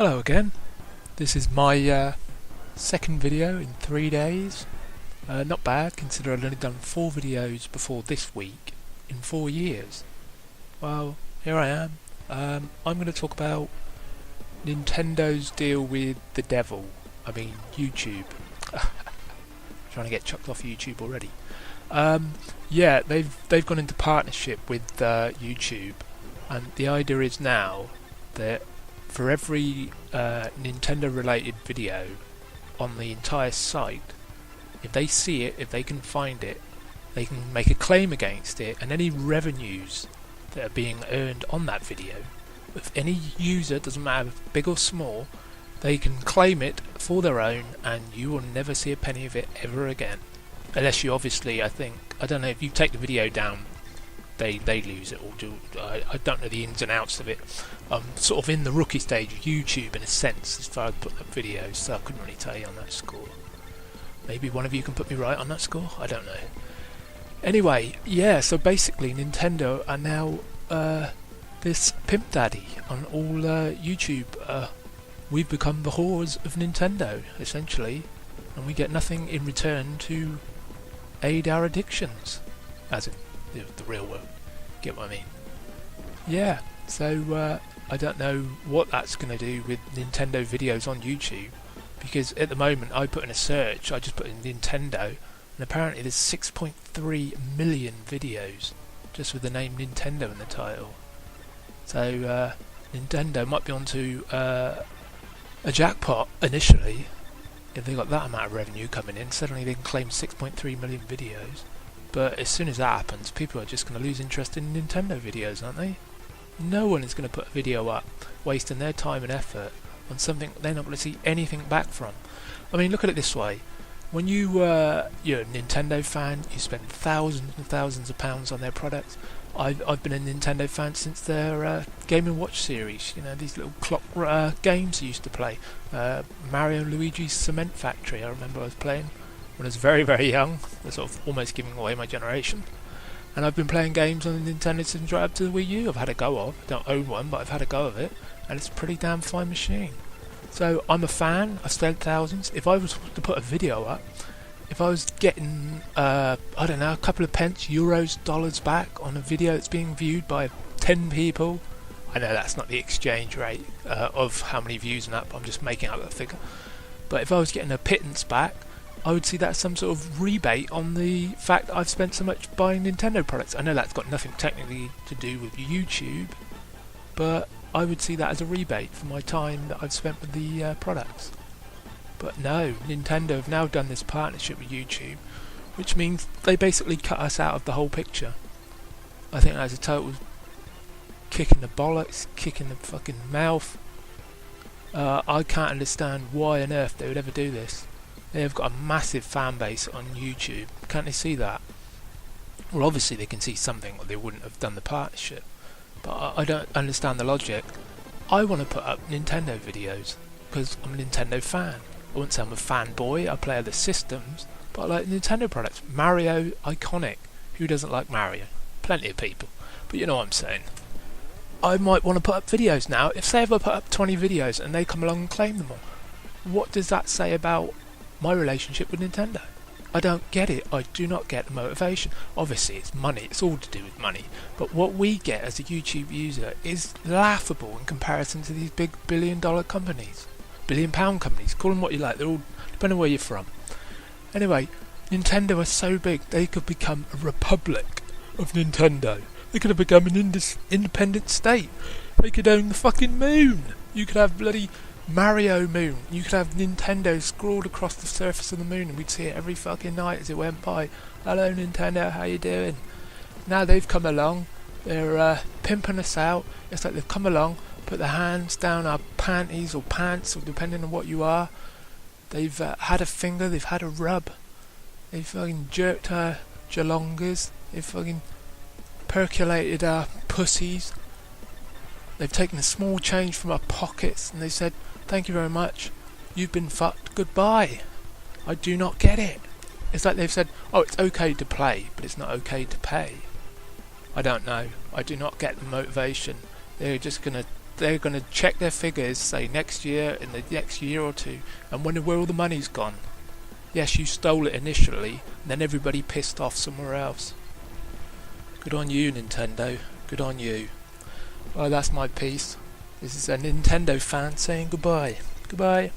Hello again. This is my second video in 3 days. Not bad, considering I've only done 4 videos before this week in 4 years. Well, here I am. I'm going to talk about Nintendo's deal with the devil. I mean, YouTube. Trying to get chucked off YouTube already. Yeah, they've gone into partnership with YouTube, and the idea is now that for every Nintendo related video on the entire site, if they see it, if they can find it, they can make a claim against it, and any revenues that are being earned on that video, if any user, doesn't matter big or small, they can claim it for their own, and you will never see a penny of it ever again. Unless you obviously, I don't know, if you take the video down, they lose it, or do I don't know the ins and outs of it. I'm sort of in the rookie stage of YouTube in a sense as far as putting up videos, so I couldn't really tell you on that score. Maybe one of you can put me right on that score, I don't know. Anyway, yeah, so basically Nintendo are now this pimp daddy on all YouTube. We've become the whores of Nintendo, essentially, and we get nothing in return to aid our addictions, as in the real world. Get what I mean? Yeah, so I don't know what that's going to do with Nintendo videos on YouTube, because at the moment I put in a search, I just put in Nintendo, and apparently there's 6.3 million videos just with the name Nintendo in the title. So Nintendo might be onto a jackpot initially. If they got that amount of revenue coming in, suddenly they can claim 6.3 million videos. But as soon as that happens, people are just going to lose interest in Nintendo videos, aren't they? No one is going to put a video up wasting their time and effort on something they're not going to see anything back from. I mean, look at it this way. When you're a Nintendo fan, you spend thousands and thousands of pounds on their products. I've been a Nintendo fan since their Game & Watch series. You know, these little clock games you used to play. Mario and Luigi's Cement Factory, I remember I was playing when I was very, very young. They're sort of almost giving away my generation. And I've been playing games on the Nintendo since right up to the Wii U. I've had a go of. I don't own one, but I've had a go of it. And it's a pretty damn fine machine. So I'm a fan. I've spent thousands. If I was to put a video up, if I was getting, I don't know, a couple of pence, euros, dollars back on a video that's being viewed by 10 people, I know that's not the exchange rate of how many views and up, I'm just making up that figure. But if I was getting a pittance back, I would see that as some sort of rebate on the fact that I've spent so much buying Nintendo products. I know that's got nothing technically to do with YouTube, but I would see that as a rebate for my time that I've spent with the products. But no, Nintendo have now done this partnership with YouTube, which means they basically cut us out of the whole picture. I think that's a total kick in the bollocks, kick in the fucking mouth. I can't understand why on earth they would ever do this. They've got a massive fan base on YouTube. Can't they see that? Well, obviously they can see something, or they wouldn't have done the partnership. But I don't understand the logic. I want to put up Nintendo videos because I'm a Nintendo fan. I wouldn't say I'm a fanboy, I play other systems, but I like Nintendo products. Mario, iconic. Who doesn't like Mario? Plenty of people. But you know what I'm saying. I might want to put up videos now. Say if I put up 20 videos and they come along and claim them all, what does that say about my relationship with Nintendo? I don't get it. I do not get the motivation. Obviously it's money, it's all to do with money, but what we get as a YouTube user is laughable in comparison to these big billion-dollar companies. Billion-pound companies, call them what you like, they're all depending on where you're from. Anyway, Nintendo are so big, they could become a republic of Nintendo. They could have become an independent state. They could own the fucking moon. You could have bloody Mario Moon. You could have Nintendo scrawled across the surface of the moon, and we'd see it every fucking night as it went by. Hello Nintendo, how you doing? Now they've come along, they're pimping us out. It's like they've come along, put their hands down our panties or pants, or depending on what you are. They've had a finger, they've had a rub. They've fucking jerked our jalongas. They've fucking percolated our pussies. They've taken a small change from our pockets and they said, thank you very much, you've been fucked, goodbye. I do not get it. It's like they've said, oh, it's okay to play, but it's not okay to pay. I don't know. I do not get the motivation. They're just going to they're going to check their figures, say next year, in the next year or two, and wonder where all the money's gone. Yes, you stole it initially, and then everybody pissed off somewhere else. Good on you, Nintendo. Good on you. Well, that's my piece. This is a Nintendo fan saying goodbye. Goodbye.